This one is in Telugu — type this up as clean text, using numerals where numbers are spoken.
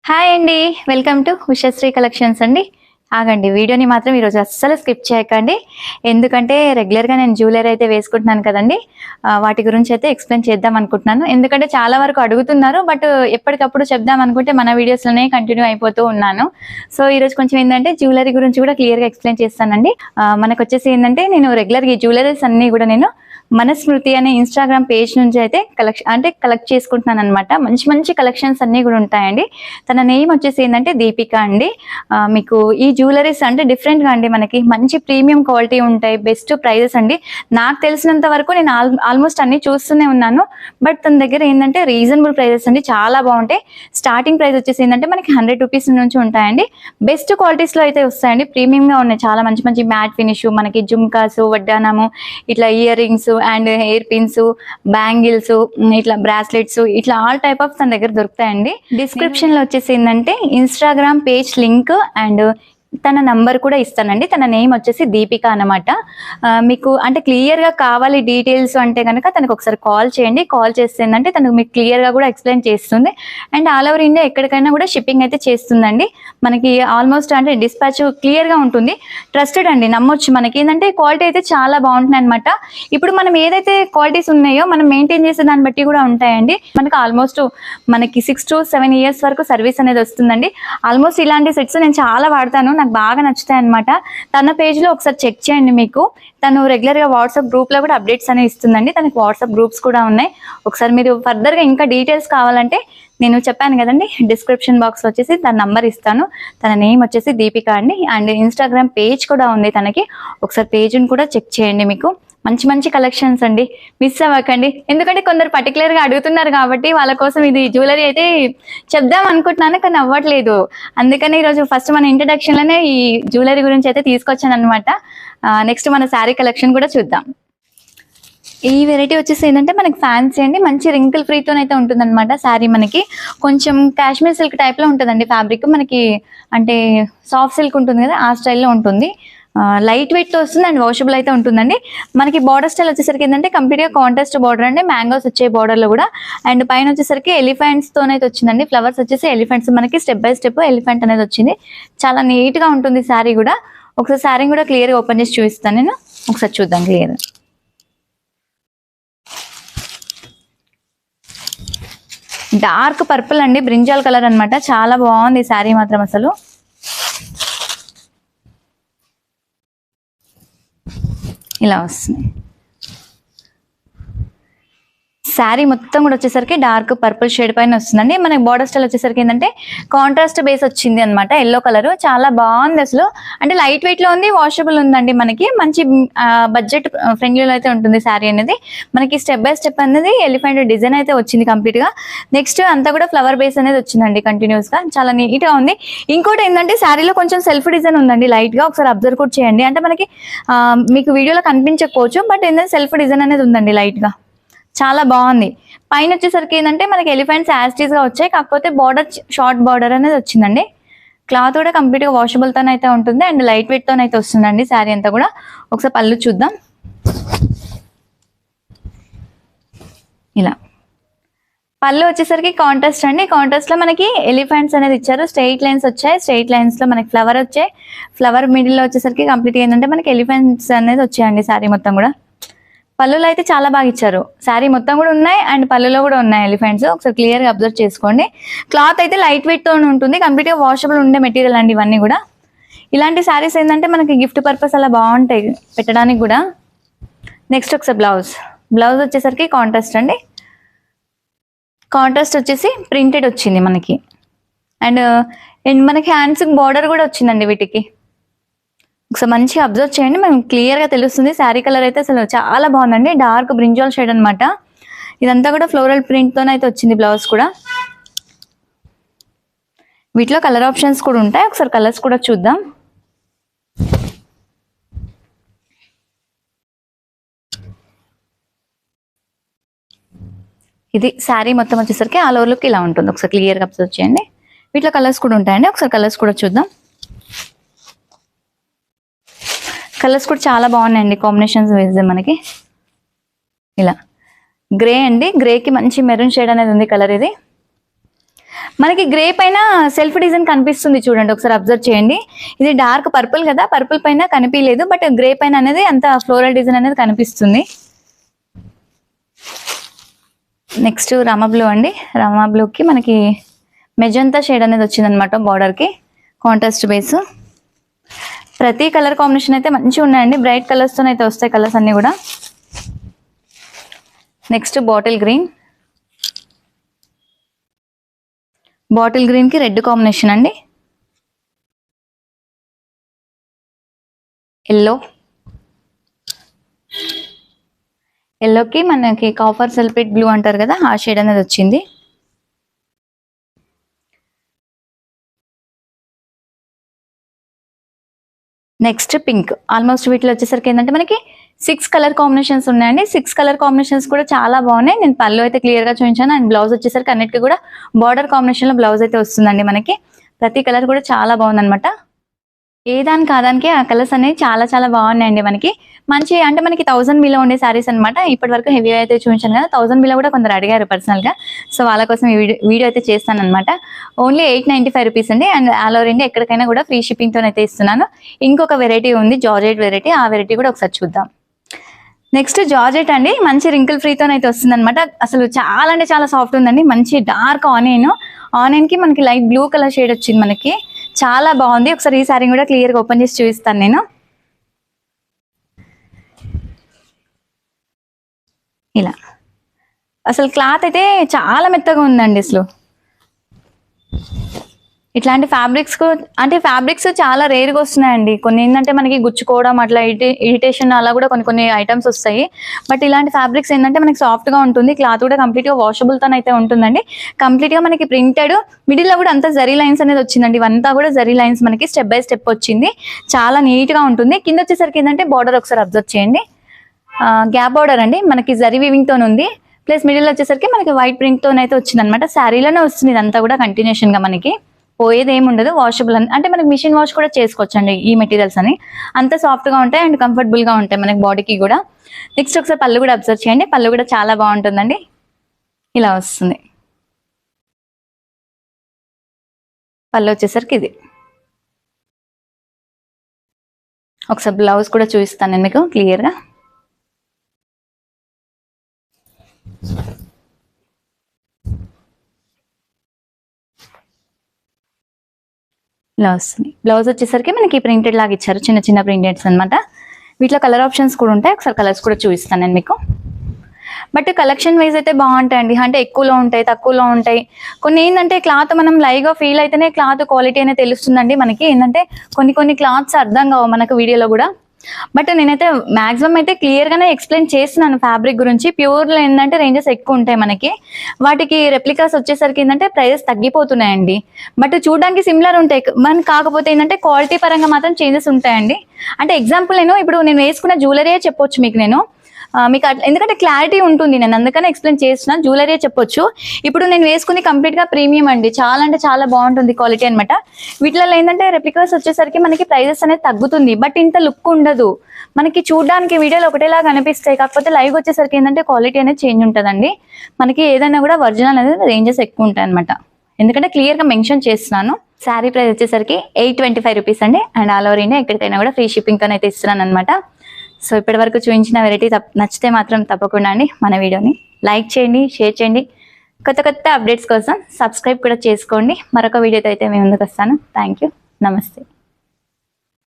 హాయ్ అండి. వెల్కమ్ టు ఉషశ్రీ కలెక్షన్స్ అండి. ఆగండి, వీడియోని మాత్రం ఈరోజు అస్సలు స్కిప్ చేయకండి. ఎందుకంటే రెగ్యులర్గా నేను జ్యువెలరీ అయితే వేసుకుంటున్నాను కదండి. వాటి గురించి అయితే ఎక్స్ప్లెయిన్ చేద్దాం అనుకుంటున్నాను. ఎందుకంటే చాలా వరకు అడుగుతున్నారు, బట్ ఎప్పటికప్పుడు చెప్దాం అనుకుంటే మన వీడియోస్లోనే కంటిన్యూ అయిపోతూ ఉన్నాను. సో ఈరోజు కొంచెం ఏంటంటే జ్యువెలరీ గురించి కూడా క్లియర్గా ఎక్స్ప్లెయిన్ చేస్తానండి. మనకు వచ్చేసి ఏంటంటే నేను రెగ్యులర్గా ఈ జ్యువెలరీస్ అన్నీ కూడా నేను మనస్మృతి అనే ఇన్స్టాగ్రామ్ పేజ్ నుంచి అయితే కలెక్ట్ చేసుకుంటున్నాను అనమాట. మంచి మంచి కలెక్షన్స్ అన్నీ కూడా ఉంటాయండి. తన నేమ్ వచ్చేసి ఏంటంటే దీపిక అండి. మీకు ఈ జ్యువెలరీస్ అంటే డిఫరెంట్గా అండి, మనకి మంచి ప్రీమియం క్వాలిటీ ఉంటాయి, బెస్ట్ ప్రైజెస్ అండి. నాకు తెలిసినంత వరకు నేను ఆల్మోస్ట్ అన్ని చూస్తూనే ఉన్నాను, బట్ తన దగ్గర ఏంటంటే రీజనబుల్ ప్రైజెస్ అండి, చాలా బాగుంటాయి. స్టార్టింగ్ ప్రైస్ వచ్చేసి ఏంటంటే మనకి 100 రూపీస్ నుంచి ఉంటాయండి. బెస్ట్ క్వాలిటీస్లో అయితే వస్తాయండి, ప్రీమియంగా ఉన్నాయి. చాలా మంచి మంచి మ్యాట్ ఫినిష్, మనకి జుమ్కాసు, వడ్డానము, ఇట్లా ear rings and hair pins, bangles, ఇట్లా బ్రాస్లెట్స్, ఇట్లా ఆల్ టైప్ ఆఫ్ తన దగ్గర దొరుకుతాయండి. డిస్క్రిప్షన్ లో వచ్చేసి ఏంటంటే ఇన్స్టాగ్రామ్ పేజ్ లింక్ అండ్ తన నంబర్ కూడా ఇస్తానండి. తన నేమ్ వచ్చేసి దీపిక అనమాట. మీకు అంటే క్లియర్గా కావాలి డీటెయిల్స్ అంటే కనుక తనకు ఒకసారి కాల్ చేయండి. కాల్ చేస్తే ఏంటంటే తనకు మీకు క్లియర్గా కూడా ఎక్స్ప్లెయిన్ చేస్తుంది. అండ్ ఆల్ ఓవర్ ఇండియా ఎక్కడికైనా కూడా షిప్పింగ్ అయితే చేస్తుందండి. మనకి ఆల్మోస్ట్ అంటే డిస్పాచ్ క్లియర్గా ఉంటుంది, ట్రస్టెడ్ అండి, నమ్మొచ్చు. మనకి ఏంటంటే క్వాలిటీ అయితే చాలా బాగుంటుంది అనమాట. ఇప్పుడు మనం ఏదైతే క్వాలిటీస్ ఉన్నాయో మనం మెయింటైన్ చేసే దాన్ని బట్టి కూడా ఉంటాయండి. మనకి ఆల్మోస్ట్ మనకి 6 to 7 years వరకు సర్వీస్ అనేది వస్తుందండి. ఆల్మోస్ట్ ఇలాంటి సెట్స్ నేను చాలా వాడతాను, నాకు బాగా నచ్చుతాయి అనమాట. తన పేజ్లో ఒకసారి చెక్ చేయండి. మీకు తను రెగ్యులర్గా వాట్సాప్ గ్రూప్లో కూడా అప్డేట్స్ అనేవి ఇస్తుందండి. తనకి వాట్సాప్ గ్రూప్స్ కూడా ఉన్నాయి. ఒకసారి మీరు ఫర్దర్గా ఇంకా డీటెయిల్స్ కావాలంటే నేను చెప్పాను కదండి, డిస్క్రిప్షన్ బాక్స్లో వచ్చేసి తన నంబర్ ఇస్తాను. తన నేమ్ వచ్చేసి దీపిక అండి. అండ్ ఇన్స్టాగ్రామ్ పేజ్ కూడా ఉంది తనకి, ఒకసారి పేజ్ని కూడా చెక్ చేయండి. మీకు మంచి మంచి కలెక్షన్స్ అండి, మిస్ అవ్వకండి. ఎందుకంటే కొందరు పర్టికులర్గా అడుగుతున్నారు కాబట్టి వాళ్ళ కోసం ఇది జ్యువెలరీ అయితే చెప్దాం అనుకుంటున్నాను, కానీ అవ్వట్లేదు. అందుకని ఈరోజు ఫస్ట్ మన ఇంట్రడక్షన్లోనే ఈ జ్యువెలరీ గురించి అయితే తీసుకొచ్చాను అనమాట. నెక్స్ట్ మన శారీ కలెక్షన్ కూడా చూద్దాం. ఈ వెరైటీ వచ్చేసి ఏంటంటే మనకి ఫ్యాన్సీ అండి, మంచి రింకిల్ ఫ్రీతో అయితే ఉంటుంది అనమాట. శారీ మనకి కొంచెం కాశ్మీర్ సిల్క్ టైప్లో ఉంటుందండి ఫ్యాబ్రిక్. మనకి అంటే సాఫ్ట్ సిల్క్ ఉంటుంది కదా, ఆ స్టైల్లో ఉంటుంది. లైట్ వెయిట్లో వస్తుంది అండ్ వాషబుల్ అయితే ఉంటుందండి. మనకి బార్డర్ స్టైల్ వచ్చేసరికి ఏంటంటే కంప్లీట్గా కాంట్రాస్ట్ బార్డర్ అండి, మ్యాంగోస్ వచ్చే బార్డర్లో కూడా. అండ్ పైన వచ్చేసరికి ఎలిఫెంట్స్తో అయితే వచ్చిందండి. ఫ్లవర్స్ వచ్చేసి ఎలిఫెంట్స్, మనకి స్టెప్ బై స్టెప్ ఎలిఫెంట్ అనేది వచ్చింది. చాలా నీట్గా ఉంటుంది శారీ కూడా. ఒకసారి శారీ కూడా క్లియర్గా ఓపెన్ చేసి చూపిస్తాను నేను, ఒకసారి చూద్దాం క్లియర్. డార్క్ పర్పుల్ అండి, బ్రింజాల్ కలర్ అనమాట. చాలా బాగుంది శారీ మాత్రం. అసలు ఇలా వస్తుంది శారీ మొత్తం కూడా. వచ్చేసరికి డార్క్ పర్పుల్ షేడ్ పైన వస్తుందండి. మనకి బార్డర్ స్టైల్ వచ్చేసరికి ఏంటంటే కాంట్రాస్ట్ బేస్ వచ్చింది అనమాట, ఎల్లో కలర్. చాలా బాగుంది అసలు. అంటే లైట్ వెయిట్ లో ఉంది, వాషబుల్ ఉందండి. మనకి మంచి బడ్జెట్ ఫ్రెండ్లీలో అయితే ఉంటుంది శారీ అనేది. మనకి స్టెప్ బై స్టెప్ అనేది ఎలిఫెంట్ డిజైన్ అయితే వచ్చింది కంప్లీట్ గా. నెక్స్ట్ అంతా కూడా ఫ్లవర్ బేస్ అనేది వచ్చిందండి కంటిన్యూస్ గా, చాలా నీట్ గా ఉంది. ఇంకోటి ఏంటంటే శారీలో కొంచెం సెల్ఫ్ డిజైన్ ఉందండి లైట్ గా, ఒకసారి అబ్జర్వ్ కూడా చేయండి. అంటే మనకి మీకు వీడియోలో కనిపించకపోవచ్చు, బట్ ఏంటంటే సెల్ఫ్ డిజైన్ అనేది ఉందండి లైట్ గా, చాలా బాగుంది. పైన వచ్చేసరికి ఏంటంటే మనకి ఎలిఫెంట్స్ యాస్టీస్ గా వచ్చాయి, కాకపోతే బార్డర్ షార్ట్ బార్డర్ అనేది వచ్చిందండి. క్లాత్ కూడా కంప్లీట్ గా వాషబుల్ తోనైతే ఉంటుంది అండ్ లైట్ వెయిట్ తోనైతే వస్తుందండి శారీ అంతా కూడా. ఒకసారి పళ్ళు చూద్దాం. ఇలా పళ్ళు వచ్చేసరికి కాంట్రాస్ట్ అండి. కాంట్రాస్ట్ లో మనకి ఎలిఫెంట్స్ అనేది ఇచ్చారు, స్ట్రైట్ లైన్స్ వచ్చాయి. స్ట్రైట్ లైన్స్ లో మనకి ఫ్లవర్ వచ్చాయి. ఫ్లవర్ మిడిల్ లో వచ్చేసరికి కంప్లీట్ ఏంటంటే మనకి ఎలిఫెంట్స్ అనేది వచ్చాయండి శారీ మొత్తం కూడా. పళ్ళులో అయితే చాలా బాగా ఇచ్చారు. శారీ మొత్తం కూడా ఉన్నాయి అండ్ పళ్ళులో కూడా ఉన్నాయి ఎలిఫెంట్స్. ఒకసారి క్లియర్గా అబ్జర్వ్ చేసుకోండి. క్లాత్ అయితే లైట్ వెయిట్ తో ఉంటుంది, కంప్లీట్గా వాషబుల్ ఉండే మెటీరియల్ అండి ఇవన్నీ కూడా. ఇలాంటి శారీస్ ఏంటంటే మనకి గిఫ్ట్ పర్పస్ అలా బాగుంటాయి పెట్టడానికి కూడా. నెక్స్ట్ ఒకసారి బ్లౌజ్ వచ్చేసరికి కాంట్రాస్ట్ అండి. కాంట్రాస్ట్ వచ్చేసి ప్రింటెడ్ వచ్చింది మనకి. అండ్ మనకి హ్యాండ్స్ బార్డర్ కూడా వచ్చిందండి వీటికి. ఒకసారి మంచిగా అబ్జర్వ్ చేయండి, మనం క్లియర్గా తెలుస్తుంది. శారీ కలర్ అయితే అసలు చాలా బాగుందండి, డార్క్ బ్రింజాల్ షేడ్ అనమాట. ఇదంతా కూడా ఫ్లోరల్ ప్రింట్తోనే అయితే వచ్చింది బ్లౌజ్ కూడా. వీటిలో కలర్ ఆప్షన్స్ కూడా ఉంటాయి, ఒకసారి కలర్స్ కూడా చూద్దాం. ఇది శారీ మొత్తం వచ్చేసరికి ఆల్ ఓవర్ లుక్ ఇలా ఉంటుంది. ఒకసారి క్లియర్గా అబ్జర్వ్ చేయండి. వీటిలో కలర్స్ కూడా ఉంటాయండి, ఒకసారి కలర్స్ కూడా చూద్దాం. కలర్స్ కూడా చాలా బాగున్నాయండి, కాంబినేషన్స్ వేస్తే మనకి. ఇలా గ్రే అండి, గ్రేకి మంచి మెరూన్ షేడ్ అనేది ఉంది కలర్ ఇది. మనకి గ్రే పైన సెల్ఫ్ డిజైన్ కనిపిస్తుంది చూడండి, ఒకసారి అబ్జర్వ్ చేయండి. ఇది డార్క్ పర్పుల్ కదా, పర్పుల్ పైన కనిపించలేదు, బట్ గ్రే పైన అనేది అంత ఫ్లోరల్ డిజైన్ అనేది కనిపిస్తుంది. నెక్స్ట్ రామా బ్లూ అండి. రామా బ్లూకి మనకి మెజంతా షేడ్ అనేది వచ్చింది అనమాట బార్డర్కి, కాంట్రాస్ట్ బేస్. ప్రతి కలర్ కాంబినేషన్ అయితే మంచిగా ఉన్నాయండి, బ్రైట్ కలర్స్తో అయితే వస్తాయి కలర్స్ అన్నీ కూడా. Next bottle green. బాటిల్ గ్రీన్కి రెడ్ కాంబినేషన్ అండి. ఎల్లోకి మనకి కాపర్ సల్ఫేట్ బ్లూ అంటారు కదా, ఆ షేడ్ అనేది వచ్చింది. Next pink. ఆల్మోస్ట్ వీటిలో వచ్చేసరికి ఏంటంటే మనకి 6 కలర్ కాంబినేషన్స్ ఉన్నాయండి. 6 కలర్ కాంబినేషన్స్ కూడా చాలా బాగున్నాయి. నేను పళ్ళు అయితే క్లియర్ గా చూపించాను, అండ్ బ్లౌజ్ వచ్చేసరికి అన్నిటికీ కూడా బార్డర్ కాంబినేషన్ లో బ్లౌజ్ అయితే వస్తుందండి. మనకి ప్రతి కలర్ కూడా చాలా బాగుంది అనమాట. ఏ దాని కాదానికి ఆ కలర్స్ అనేవి చాలా చాలా బాగున్నాయండి. మనకి మంచి అంటే మనకి 1000 బిలో ఉండే శారీస్ అనమాట. ఇప్పటి వరకు హెవీ అయితే చూపించాను కదా, 1000 బిలో కూడా కొందరు అడిగారు పర్సనల్ గా, సో వాళ్ళ కోసం ఈ వీడియో అయితే చేస్తాను అనమాట. ఓన్లీ 895 రూపీస్ అండి, అండ్ ఆల్ ఓవర్ ఇండియా ఎక్కడికైనా కూడా ఫ్రీ షిప్పింగ్ తో అయితే ఇస్తున్నాను. ఇంకొక వెరైటీ ఉంది, జార్జెట్ వెరైటీ, ఆ వెరైటీ కూడా ఒకసారి చూద్దాం. నెక్స్ట్ జార్జెట్ అండి, మంచి రింకిల్ ఫ్రీతో అయితే వస్తుంది అనమాట. అసలు చాలా అంటే చాలా సాఫ్ట్ ఉందండి. మంచి డార్క్ ఆనియన్ కి మనకి లైట్ బ్లూ కలర్ షేడ్ వచ్చింది, మనకి చాలా బాగుంది. ఒకసారి ఈ సారీ కూడా క్లియర్ గా ఓపెన్ చేసి చూపిస్తాను నేను. ఇలా అసలు క్లాత్ అయితే చాలా మెత్తగా ఉందండి. అసలు ఇట్లాంటి ఫ్యాబ్రిక్స్ చాలా రేర్గా వస్తున్నాయండి. కొన్ని ఏంటంటే మనకి గుచ్చుకోవడం అట్లా ఇరిటేషన్ అలా కూడా కొన్ని ఐటమ్స్ వస్తాయి. బట్ ఇలాంటి ఫ్యాబ్రిక్స్ ఏంటంటే మనకి సాఫ్ట్ గా ఉంటుంది, క్లాత్ కూడా కంప్లీట్ గా వాషబుల్ తో అయితే ఉంటుందండి. కంప్లీట్ గా మనకి ప్రింటెడ్, మిడిల్ లో కూడా అంతా జరీ లైన్స్ అనేది వచ్చిందండి. ఇవంతా కూడా జరీ లైన్స్ మనకి స్టెప్ బై స్టెప్ వచ్చింది, చాలా నీట్ గా ఉంటుంది. కింద వచ్చేసరికి ఏంటంటే బార్డర్ ఒకసారి అబ్జర్వ్ చేయండి, గ్యాప్ బార్డర్ అండి, మనకి జరీ వీవింగ్ తో ఉంది. ప్లస్ మిడిల్ వచ్చేసరికి మనకి వైట్ ప్రింట్ తో అయితే వచ్చింది అనమాట. శారీలోనే వస్తుంది ఇదంతా కూడా కంటిన్యూషన్ గా, మనకి పోయేది ఏమి ఉండదు. వాషబుల్ అంటే మనకి మిషన్ వాష్ కూడా చేసుకోవచ్చు అండి ఈ మెటీరియల్స్ అని, అంత సాఫ్ట్ గా ఉంటాయి అండ్ కంఫర్టబుల్ గా ఉంటాయి మనకి బాడీకి కూడా. నెక్స్ట్ ఒకసారి పళ్ళు కూడా అబ్జర్వ్ చేయండి, పళ్ళు కూడా చాలా బాగుంటుందండి, ఇలా వస్తుంది. పళ్ళు వచ్చేసరికి ఇది. ఒకసారి బ్లౌజ్ కూడా చూపిస్తాను నేను మీకు క్లియర్ గా. ఇలా వస్తుంది. బ్లౌజ్ వచ్చేసరికి మనకి ప్రింటెడ్ లాగా ఇచ్చారు, చిన్న చిన్న ప్రింటెడ్స్ అనమాట. వీటిలో కలర్ ఆప్షన్స్ కూడా ఉంటాయి, ఒకసారి కలర్స్ కూడా చూపిస్తాను నేను మీకు. బట్ కలెక్షన్ వైజ్ అయితే బాగుంటాయండి, అంటే ఎక్కువలో ఉంటాయి తక్కువలో ఉంటాయి. కొన్ని ఏంటంటే క్లాత్ మనం లైవ్గా ఫీల్ అయితేనే క్లాత్ క్వాలిటీ అనేది తెలుస్తుందండి. మనకి ఏంటంటే కొన్ని క్లాత్స్ అర్థం కావు మనకు వీడియోలో కూడా. బట్ నేనైతే మాక్సిమం అయితే క్లియర్ గానే ఎక్స్ప్లెయిన్ చేస్తున్నాను ఫ్యాబ్రిక్ గురించి. ప్యూర్లో ఏంటంటే రేంజెస్ ఎక్కువ ఉంటాయి మనకి, వాటికి రెప్లికాస్ వచ్చేసరికి ఏంటంటే ప్రైజెస్ తగ్గిపోతున్నాయండి. బట్ చూడడానికి సిమిలర్ ఉంటాయి మనకి, కాకపోతే ఏంటంటే క్వాలిటీ పరంగా మాత్రం చేంజెస్ ఉంటాయండి. అంటే ఎగ్జాంపుల్ ఇప్పుడు నేను వేసుకున్న జ్యువెలరీయే చెప్పొచ్చు మీకు నేను, మీకు ఎందుకంటే క్లారిటీ ఉంటుంది, నేను అందుకనే ఎక్స్ప్లెయిన్ చేస్తున్నా. జ్యువెలరీ చెప్పొచ్చు. ఇప్పుడు నేను వేసుకుని కంప్లీట్ గా ప్రీమియం అండి, చాలా అంటే చాలా బాగుంటుంది క్వాలిటీ అనమాట. వీటిలో ఏంటంటే రెప్లికాస్ వచ్చేసరికి మనకి ప్రైజెస్ అనేది తగ్గుతుంది, బట్ ఇంత లుక్ ఉండదు మనకి. చూడడానికి వీడియోలో ఒకటేలాగా అనిపిస్తాయి, కాకపోతే లైవ్ వచ్చేసరికి ఏంటంటే క్వాలిటీ అనేది చేంజ్ ఉంటుందండి. మనకి ఏదైనా కూడా ఒరిజినల్ అనేది రేంజెస్ ఎక్కువ ఉంటాయి అనమాట, ఎందుకంటే క్లియర్ గా మెన్షన్ చేస్తున్నాను. శారీ ప్రైస్ వచ్చేసరికి 825 రూపీస్ అండి, అండ్ ఆల్ ఓవర్ ఇండియా ఎక్కడికైనా కూడా ఫ్రీ షిప్పింగ్ తో అయితే ఇస్తున్నాను అనమాట. సో ఇప్పటి వరకు చూపించిన వెరైటీ నచ్చితే మాత్రం తప్పకుండా అండి మన వీడియోని లైక్ చేయండి, షేర్ చేయండి. కొత్త అప్డేట్స్ కోసం సబ్స్క్రైబ్ కూడా చేసుకోండి. మరొక వీడియోతో అయితే మేము ముందుకు వస్తాను. థ్యాంక్ యూ, నమస్తే.